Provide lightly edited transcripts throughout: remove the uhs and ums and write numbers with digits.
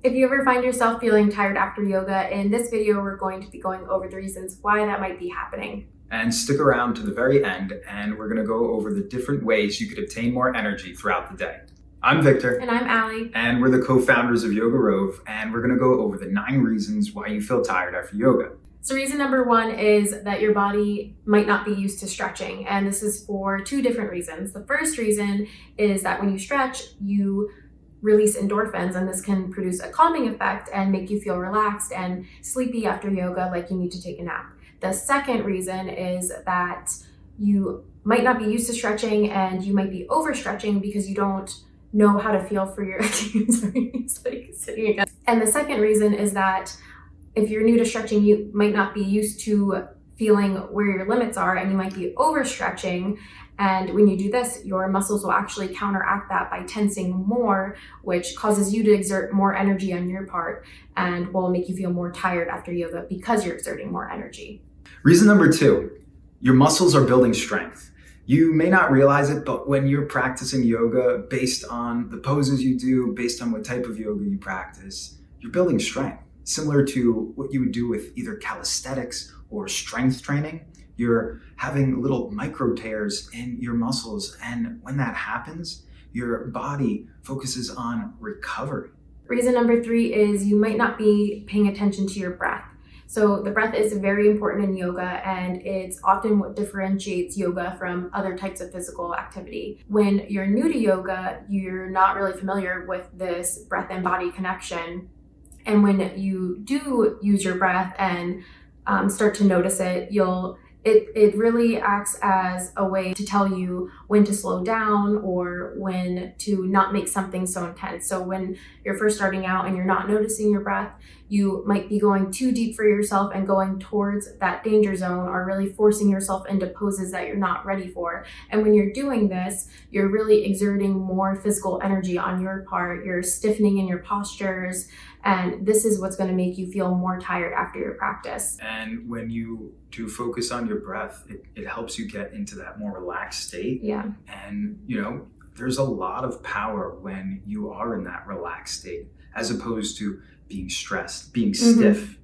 If you ever find yourself feeling tired after yoga, in this video we're going to be going over the reasons why that might be happening. And stick around to the very end, and we're going to go over the different ways you could obtain more energy throughout the day. I'm Victor. And I'm Allie. And we're the co-founders of Yoga Rove, and we're going to go over the 9 reasons why you feel tired after yoga. So reason number 1 is that your body might not be used to stretching, and this is for 2 different reasons. The first reason is that when you stretch, you release endorphins, and this can produce a calming effect and make you feel relaxed and sleepy after yoga, like you need to take a nap. The second reason is that you might not be used to stretching and you might be overstretching because you don't know how to feel for your And the second reason is that if you're new to stretching, you might not be used to feeling where your limits are, and you might be overstretching. And when you do this, your muscles will actually counteract that by tensing more, which causes you to exert more energy on your part and will make you feel more tired after yoga because you're exerting more energy. Reason number 2, your muscles are building strength. You may not realize it, but when you're practicing yoga, based on the poses you do, based on what type of yoga you practice, you're building strength. Similar to what you would do with either calisthenics or strength training. You're having little micro tears in your muscles, and when that happens, your body focuses on recovery. Reason number 3 is you might not be paying attention to your breath. So the breath is very important in yoga, and it's often what differentiates yoga from other types of physical activity. When you're new to yoga, you're not really familiar with this breath and body connection. And when you do use your breath and start to notice it, it really acts as a way to tell you when to slow down or when to not make something so intense. So when you're first starting out and you're not noticing your breath, you might be going too deep for yourself and going towards that danger zone, or really forcing yourself into poses that you're not ready for. And when you're doing this, you're really exerting more physical energy on your part. You're stiffening in your postures, and this is what's going to make you feel more tired after your practice. And when you do focus on your breath, it helps you get into that more relaxed state. Yeah. And, there's a lot of power when you are in that relaxed state, as opposed to being stressed, being stiff,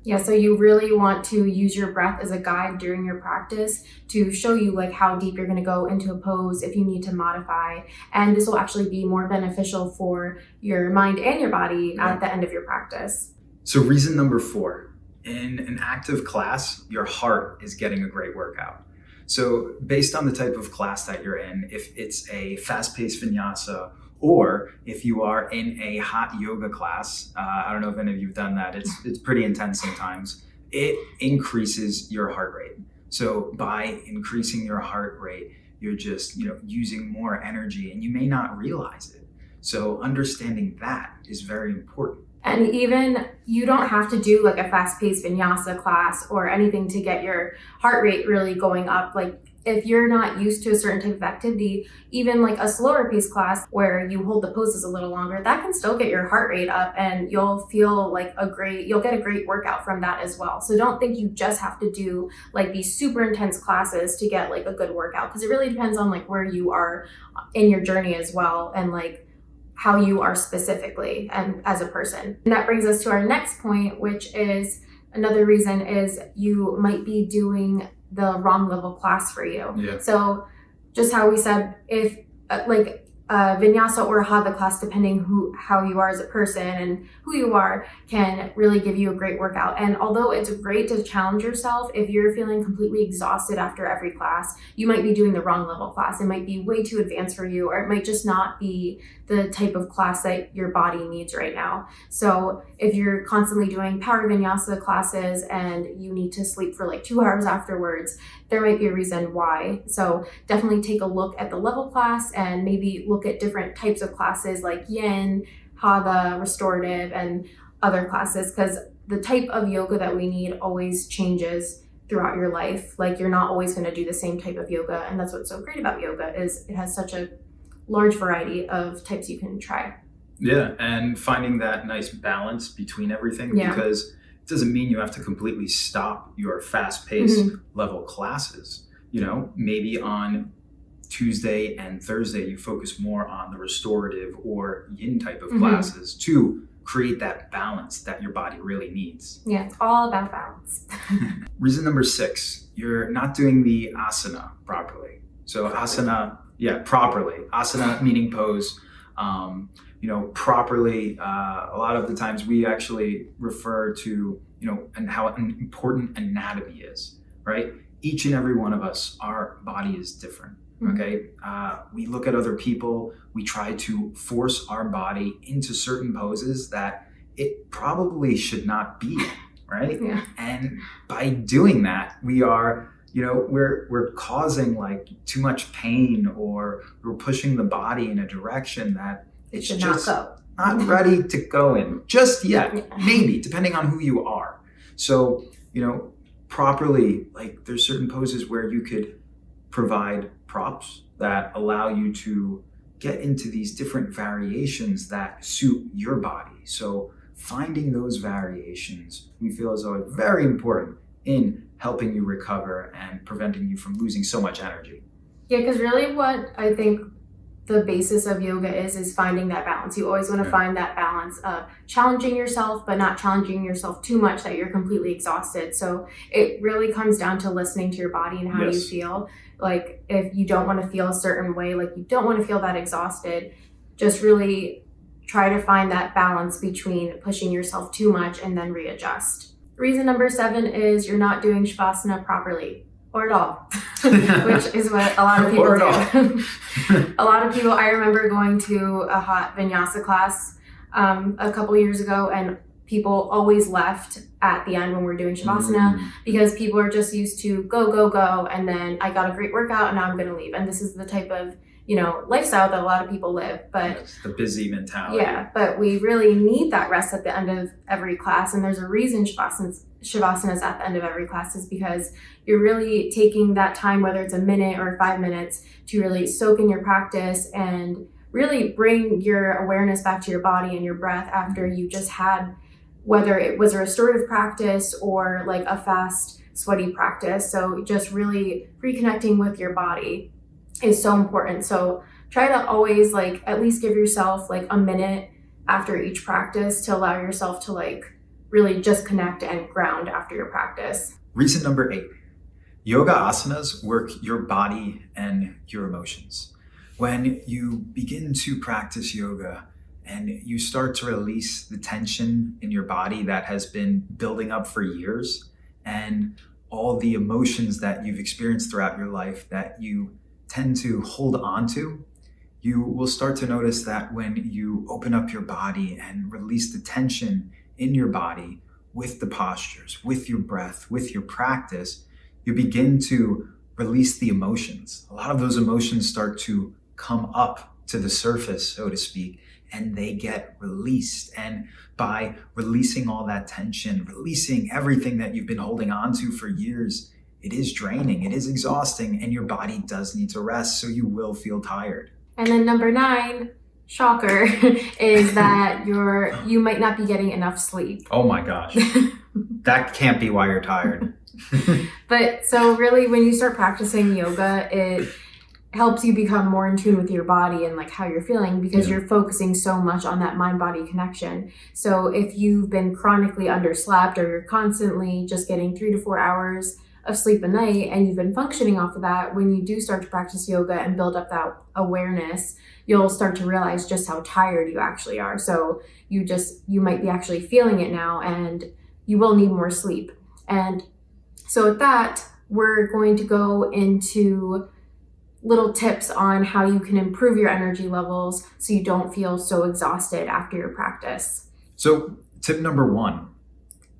Yeah, so you really want to use your breath as a guide during your practice to show you how deep you're going to go into a pose if you need to modify. And this will actually be more beneficial for your mind and your body at the end of your practice. So reason number 4, in an active class, your heart is getting a great workout. So based on the type of class that you're in, if it's a fast-paced vinyasa, or if you are in a hot yoga class, I don't know if any of you have done that, it's pretty intense sometimes, it increases your heart rate. So by increasing your heart rate, you're just using more energy, and you may not realize it. So understanding that is very important. And even you don't have to do a fast-paced vinyasa class or anything to get your heart rate really going up. If you're not used to a certain type of activity, even a slower paced class where you hold the poses a little longer, that can still get your heart rate up, and you'll feel you'll get a great workout from that as well. So don't think you just have to do these super intense classes to get a good workout, because it really depends on where you are in your journey as well, and how you are specifically and as a person. And that brings us to our next point, which is another reason is you might be doing the wrong level class for you. Yeah. So just how we said, if vinyasa or a hatha class, depending how you are as a person and who you are, can really give you a great workout. And although it's great to challenge yourself, if you're feeling completely exhausted after every class, you might be doing the wrong level class. It might be way too advanced for you, or it might just not be the type of class that your body needs right now. So if you're constantly doing power vinyasa classes and you need to sleep for 2 hours afterwards, there might be a reason why. So definitely take a look at the level class, and maybe look at different types of classes like yin, hatha, restorative, and other classes, because the type of yoga that we need always changes throughout your life. You're not always going to do the same type of yoga, and that's what's so great about yoga, is it has such a large variety of types you can try. Yeah, and finding that nice balance between everything, because it doesn't mean you have to completely stop your fast-paced level classes. Maybe on Tuesday and Thursday, you focus more on the restorative or yin type of classes to create that balance that your body really needs. Yeah, it's all about balance. Reason number 6, you're not doing the asana properly. So asana, properly. Asana meaning pose. Properly, a lot of the times we actually refer to, and how important anatomy is, right? Each and every one of us, our body is different, okay? We look at other people, we try to force our body into certain poses that it probably should not be in, right? Yeah. And by doing that, we are, we're causing like too much pain, or we're pushing the body in a direction that it's Should just not ready to go in just yet, maybe, depending on who you are. So, properly, like there's certain poses where you could provide props that allow you to get into these different variations that suit your body. So finding those variations, we feel as though it's very important in helping you recover and preventing you from losing so much energy. Yeah, because really what I think the basis of yoga is finding that balance. You always want to find that balance of challenging yourself, but not challenging yourself too much that you're completely exhausted. So it really comes down to listening to your body and how you feel. Like if you don't want to feel a certain way, like you don't want to feel that exhausted, just really try to find that balance between pushing yourself too much and then readjust. Reason number 7 is you're not doing shavasana properly. Or at all, which is what a lot of people do. A lot of people, I remember going to a hot vinyasa class a couple years ago, and people always left at the end when we're doing shavasana because people are just used to go, and then I got a great workout and now I'm going to leave. And this is the type of lifestyle that a lot of people live, but it's the busy mentality. Yeah, but we really need that rest at the end of every class, and there's a reason Shavasana's at the end of every class is because you're really taking that time, whether it's a minute or 5 minutes, to really soak in your practice and really bring your awareness back to your body and your breath after you just had, whether it was a restorative practice or like a fast, sweaty practice. So just really reconnecting with your body is so important. So try to always at least give yourself a minute after each practice to allow yourself to really just connect and ground after your practice. Reason number 8, yoga asanas work your body and your emotions. When you begin to practice yoga and you start to release the tension in your body that has been building up for years, and all the emotions that you've experienced throughout your life that you tend to hold on to, you will start to notice that when you open up your body and release the tension in your body with the postures, with your breath, with your practice, you begin to release the emotions. A lot of those emotions start to come up to the surface, so to speak, and they get released. And by releasing all that tension, releasing everything that you've been holding on to for years, it is draining, it is exhausting, and your body does need to rest, so you will feel tired. And then number 9, shocker, is that you might not be getting enough sleep. Oh my gosh. That can't be why you're tired. But so really when you start practicing yoga, it helps you become more in tune with your body and how you're feeling, because you're focusing so much on that mind-body connection. So if you've been chronically underslept, or you're constantly just getting 3 to 4 hours of sleep a night and you've been functioning off of that, when you do start to practice yoga and build up that awareness, you'll start to realize just how tired you actually are. So you might be actually feeling it now, and you will need more sleep. And so with that, we're going to go into little tips on how you can improve your energy levels so you don't feel so exhausted after your practice. So tip number 1,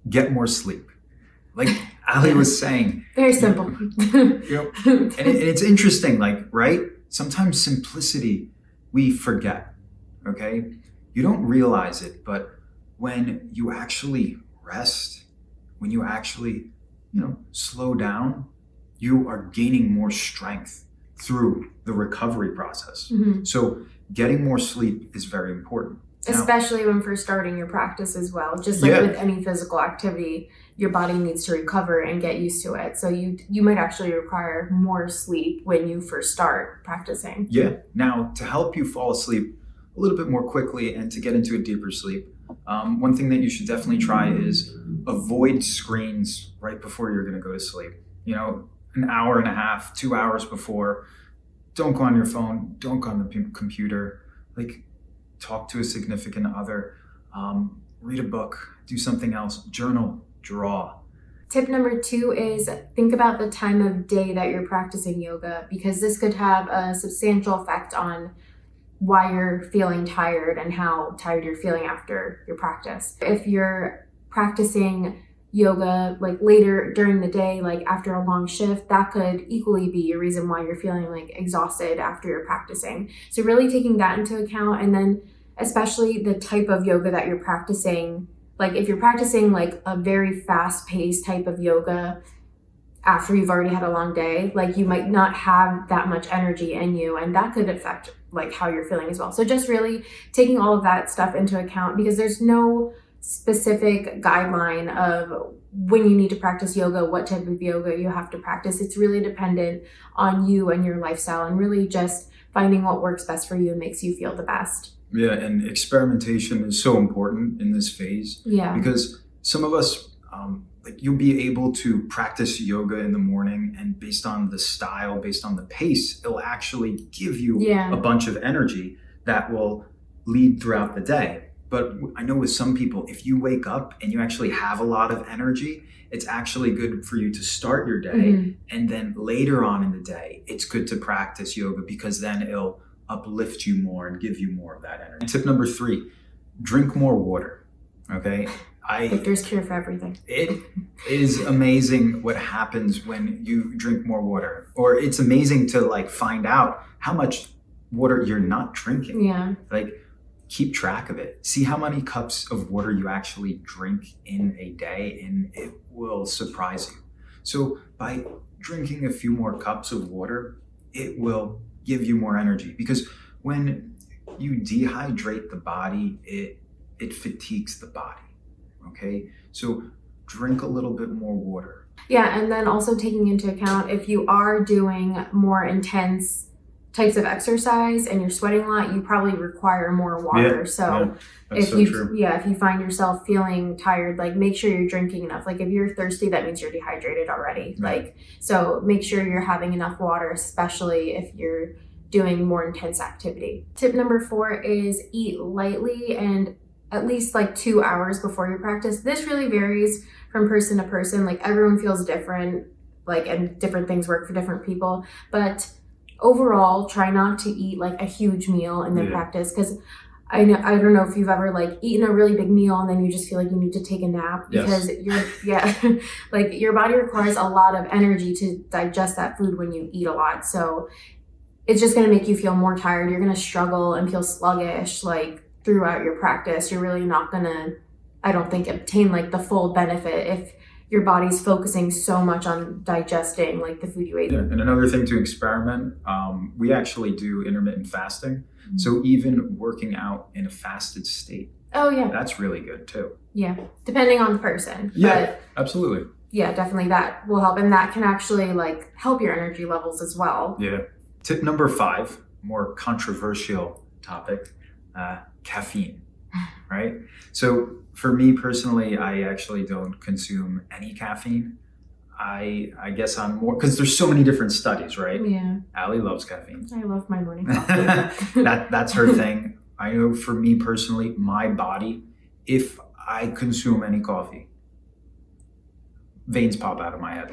get more sleep. Like Ali was saying. Very simple. And it's interesting, right? Sometimes simplicity we forget, okay? You don't realize it, but when you actually rest, when you actually, slow down, you are gaining more strength through the recovery process. So getting more sleep is very important. Especially when first starting your practice as well. Just like with any physical activity, your body needs to recover and get used to it. So you might actually require more sleep when you first start practicing. Yeah. Now, to help you fall asleep a little bit more quickly and to get into a deeper sleep, one thing that you should definitely try is avoid screens right before you're going to go to sleep. An hour and a half, 2 hours before. Don't go on your phone. Don't go on the computer. Talk to a significant other. Read a book. Do something else. Journal. Draw. Tip number 2 is think about the time of day that you're practicing yoga, because this could have a substantial effect on why you're feeling tired and how tired you're feeling after your practice. If you're practicing yoga later during the day, after a long shift, that could equally be a reason why you're feeling exhausted after you're practicing. So really taking that into account, and then especially the type of yoga that you're practicing. If you're practicing a very fast-paced type of yoga after you've already had a long day, you might not have that much energy in you, and that could affect how you're feeling as well. So just really taking all of that stuff into account, because there's no specific guideline of when you need to practice yoga, what type of yoga you have to practice. It's really dependent on you and your lifestyle, and really just finding what works best for you and makes you feel the best. Yeah, and experimentation is so important in this phase. Yeah. Because some of us, you'll be able to practice yoga in the morning, and based on the style, based on the pace, it'll actually give you a bunch of energy that will lead throughout the day. But I know with some people, if you wake up and you actually have a lot of energy, it's actually good for you to start your day. And then later on in the day, it's good to practice yoga, because then it'll uplift you more and give you more of that energy. Tip number 3, drink more water. Okay. Victor's cure for everything. It is amazing what happens when you drink more water, or it's amazing to find out how much water you're not drinking. Yeah. Keep track of it. See how many cups of water you actually drink in a day, and it will surprise you. So by drinking a few more cups of water, it will give you more energy, because when you dehydrate the body, it fatigues the body. Okay, so drink a little bit more water. Yeah, and then also taking into account if you are doing more intense types of exercise and you're sweating a lot, you probably require more water. If you find yourself feeling tired, make sure you're drinking enough. If you're thirsty, that means you're dehydrated already. So make sure you're having enough water, especially if you're doing more intense activity. Tip number 4 is eat lightly and at least 2 hours before your practice. This really varies from person to person. Everyone feels different, and different things work for different people. But overall, try not to eat a huge meal in the practice, because I don't know if you've ever eaten a really big meal and then you just feel like you need to take a nap, because your body requires a lot of energy to digest that food when you eat a lot. So it's just going to make you feel more tired. You're going to struggle and feel sluggish throughout your practice. You're really not going to, I don't think, obtain the full benefit if your body's focusing so much on digesting the food you ate. Yeah. And another thing to experiment, we actually do intermittent fasting. So even working out in a fasted state. Oh yeah. That's really good too. Yeah. Depending on the person. Yeah, but absolutely. Yeah, definitely that will help. And that can actually help your energy levels as well. Yeah. Tip number 5, more controversial topic, caffeine, right? So for me personally, I actually don't consume any caffeine. I guess I'm more, because there's so many different studies, right? Yeah. Allie loves caffeine. I love my morning coffee. That's her thing. I know for me personally, my body, if I consume any coffee, veins pop out of my head.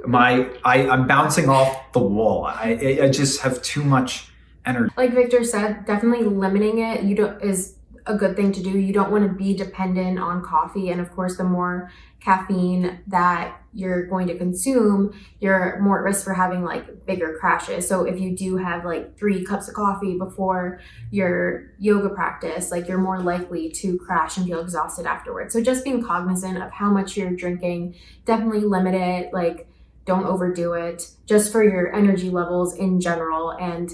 I'm bouncing off the wall. I just have too much energy. Like Victor said, definitely limiting it is a good thing to do. You don't want to be dependent on coffee. And of course, the more caffeine that you're going to consume, you're more at risk for having bigger crashes. So if you do have 3 cups of coffee before your yoga practice, you're more likely to crash and feel exhausted afterwards. So just being cognizant of how much you're drinking, definitely limit it. Don't overdo it, just for your energy levels in general. And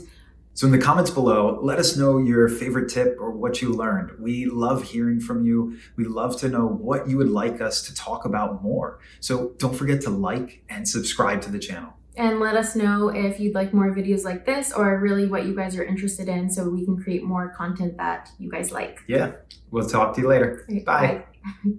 So in the comments below, let us know your favorite tip or what you learned. We love hearing from you. We love to know what you would like us to talk about more. So don't forget to like and subscribe to the channel. And let us know if you'd like more videos like this or really what you guys are interested in so we can create more content that you guys like. Yeah, we'll talk to you later. Okay, Bye. bye.